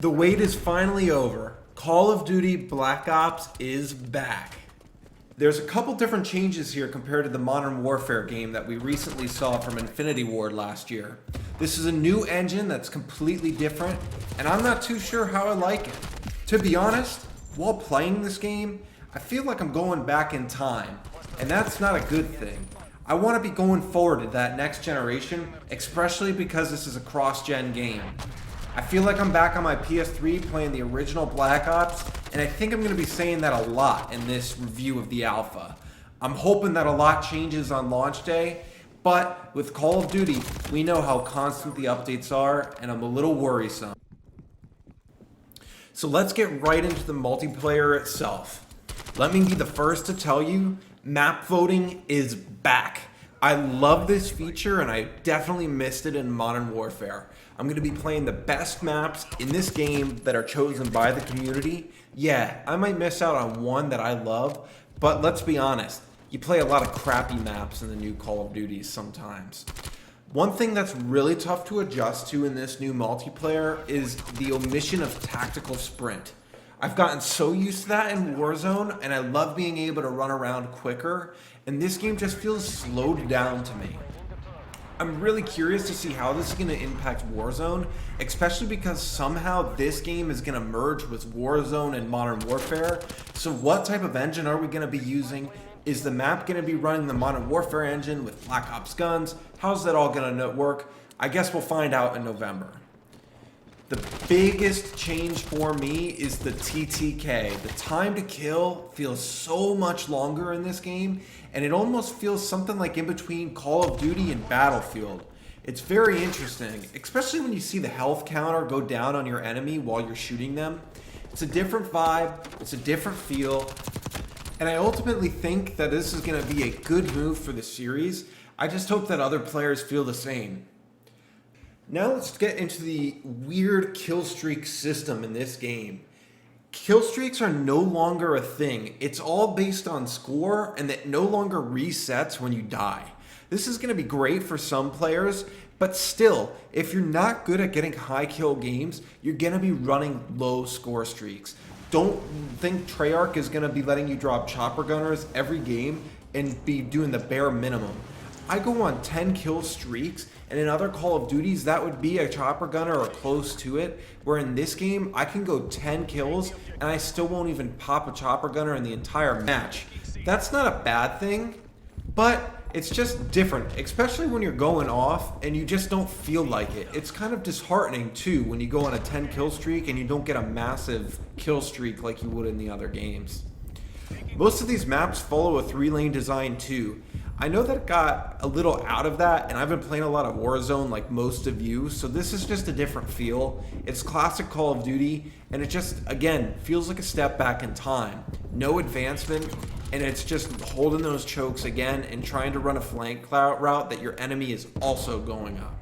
The wait is finally over. Call of Duty Black Ops is back. There's a couple different changes here compared to the Modern Warfare game that we recently saw from Infinity Ward last year. This is a new engine that's completely different, and I'm not too sure how I like it. To be honest, while playing this game, I feel like I'm going back in time, and that's not a good thing. I want to be going forward to that next generation, especially because this is a cross-gen game. I feel like I'm back on my PS3 playing the original Black Ops, and I think I'm going to be saying that a lot in this review of the alpha. I'm hoping that a lot changes on launch day, but with Call of Duty, we know how constant the updates are, and I'm a little worrisome. So let's get right into the multiplayer itself. Let me be the first to tell you, map voting is back. I love this feature, and I definitely missed it in Modern Warfare. I'm going to be playing the best maps in this game that are chosen by the community. Yeah, I might miss out on one that I love, but let's be honest, you play a lot of crappy maps in the new Call of Duties sometimes. One thing that's really tough to adjust to in this new multiplayer is the omission of tactical sprint. I've gotten so used to that in Warzone, and I love being able to run around quicker, and this game just feels slowed down to me. I'm really curious to see how this is going to impact Warzone, especially because somehow this game is going to merge with Warzone and Modern Warfare. So what type of engine are we going to be using? Is the map going to be running the Modern Warfare engine with Black Ops guns? How's that all going to work? I guess we'll find out in November. The biggest change for me is the TTK. The time to kill feels so much longer in this game, and it almost feels something like in between Call of Duty and Battlefield. It's very interesting, especially when you see the health counter go down on your enemy while you're shooting them. It's a different vibe, it's a different feel, and I ultimately think that this is going to be a good move for the series. I just hope that other players feel the same. Now let's get into the weird kill streak system in this game. Kill streaks are no longer a thing. It's all based on score, and that no longer resets when you die. This is going to be great for some players, but still, if you're not good at getting high kill games, you're going to be running low score streaks. Don't think Treyarch is going to be letting you drop chopper gunners every game and be doing the bare minimum. I go on 10 kill streaks, and in other Call of Duties, that would be a chopper gunner or close to it, where in this game, I can go 10 kills, and I still won't even pop a chopper gunner in the entire match. That's not a bad thing, but it's just different, especially when you're going off and you just don't feel like it. It's kind of disheartening, too, when you go on a 10 kill streak and you don't get a massive kill streak like you would in the other games. Most of these maps follow a 3-lane design, too. I know that it got a little out of that, and I've been playing a lot of Warzone like most of you, so this is just a different feel. It's classic Call of Duty, and it just, again, feels like a step back in time. No advancement, and it's just holding those chokes again and trying to run a flank route that your enemy is also going up.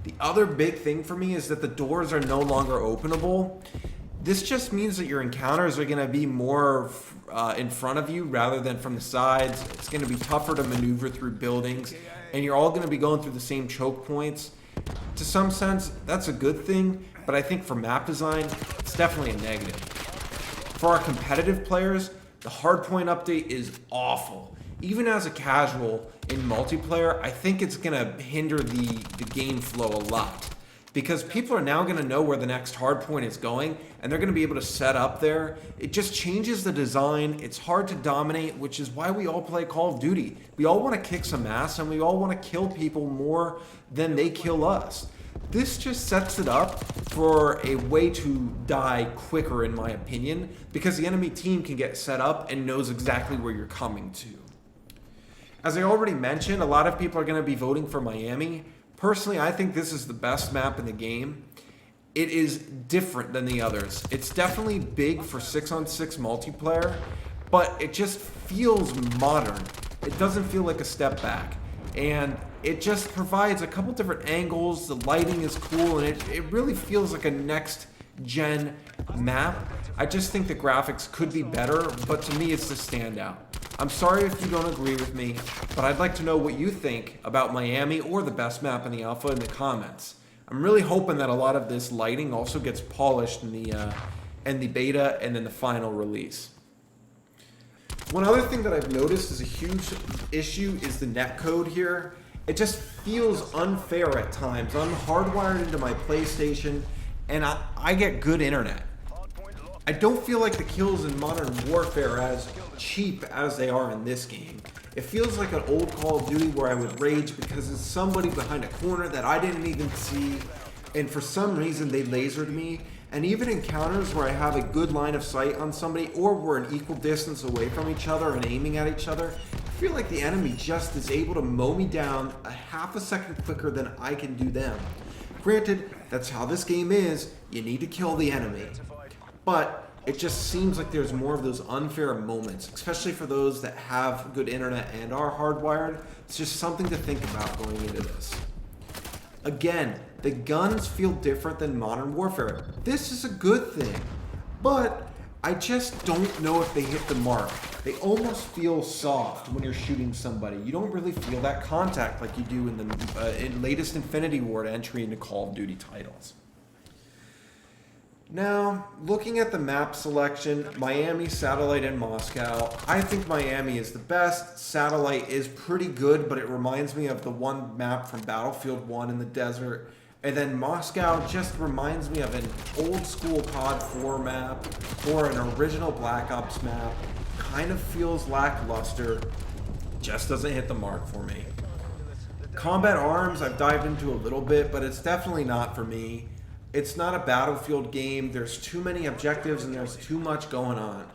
The other big thing for me is that the doors are no longer openable. This just means that your encounters are going to be more in front of you rather than from the sides. It's going to be tougher to maneuver through buildings, and you're all going to be going through the same choke points. To some sense, that's a good thing, but I think for map design, it's definitely a negative. For our competitive players, the hardpoint update is awful. Even as a casual in multiplayer, I think it's going to hinder the game flow a lot. Because people are now going to know where the next hardpoint is going, and they're going to be able to set up there. It just changes the design. It's hard to dominate, which is why we all play Call of Duty. We all want to kick some ass, and we all want to kill people more than they kill us. This just sets it up for a way to die quicker, in my opinion, because the enemy team can get set up and knows exactly where you're coming to. As I already mentioned, a lot of people are going to be voting for Miami. Personally, I think this is the best map in the game. It is different than the others. It's definitely big for 6-on-6 multiplayer, but it just feels modern. It doesn't feel like a step back. And it just provides a couple different angles. The lighting is cool, and it really feels like a next-gen map. I just think the graphics could be better, but to me, it's the standout. I'm sorry if you don't agree with me, but I'd like to know what you think about Miami or the best map in the alpha in the comments. I'm really hoping that a lot of this lighting also gets polished in the beta and then the final release. One other thing that I've noticed is a huge issue is the netcode here. It just feels unfair at times. I'm hardwired into my PlayStation and I get good internet. I don't feel like the kills in Modern Warfare are as cheap as they are in this game. It feels like an old Call of Duty where I would rage because there's somebody behind a corner that I didn't even see, and for some reason they lasered me. And even encounters where I have a good line of sight on somebody or we're an equal distance away from each other and aiming at each other, I feel like the enemy just is able to mow me down a half a second quicker than I can do them. Granted, that's how this game is. You need to kill the enemy. But it just seems like there's more of those unfair moments, especially for those that have good internet and are hardwired. It's just something to think about going into this. Again, the guns feel different than Modern Warfare. This is a good thing, but I just don't know if they hit the mark. They almost feel soft when you're shooting somebody. You don't really feel that contact like you do in the latest Infinity Ward entry into Call of Duty titles. Now, looking at the map selection, Miami, Satellite, and Moscow, I think Miami is the best. Satellite is pretty good, but it reminds me of the one map from Battlefield 1 in the desert. And then Moscow just reminds me of an old school COD 4 map or an original Black Ops map. Kind of feels lackluster, just doesn't hit the mark for me. Combat Arms, I've dived into a little bit, but it's definitely not for me. It's not a Battlefield game. There's too many objectives and there's too much going on.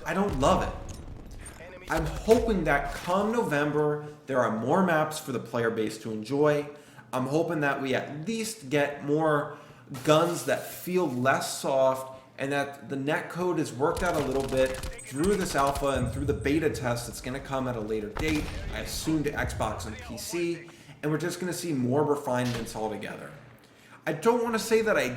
I don't love it. I'm hoping that come November, there are more maps for the player base to enjoy. I'm hoping that we at least get more guns that feel less soft and that the netcode is worked out a little bit through this alpha and through the beta test that's going to come at a later date, I assume to Xbox and PC, and we're just going to see more refinements altogether. I don't want to say that I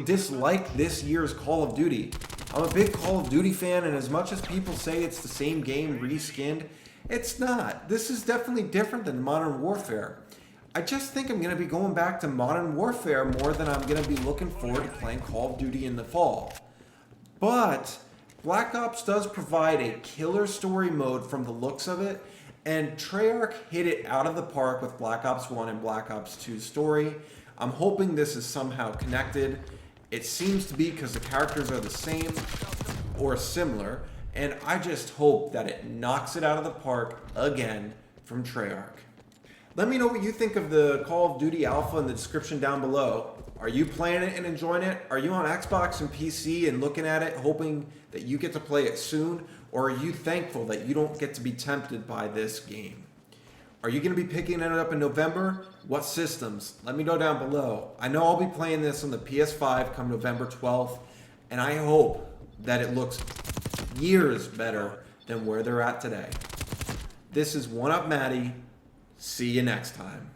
dislike this year's Call of Duty. I'm a big Call of Duty fan, and as much as people say it's the same game reskinned, it's not. This is definitely different than Modern Warfare. I just think I'm going to be going back to Modern Warfare more than I'm going to be looking forward to playing Call of Duty in the fall. But Black Ops does provide a killer story mode from the looks of it, and Treyarch hit it out of the park with Black Ops 1 and Black Ops 2's story. I'm hoping this is somehow connected. It seems to be because the characters are the same or similar, and I just hope that it knocks it out of the park again from Treyarch. Let me know what you think of the Call of Duty Alpha in the description down below. Are you playing it and enjoying it? Are you on Xbox and PC and looking at it, hoping that you get to play it soon? Or are you thankful that you don't get to be tempted by this game? Are you going to be picking it up in November? What systems? Let me know down below. I know I'll be playing this on the PS5 come November 12th, and I hope that it looks years better than where they're at today. This is One Up Maddie. See you next time.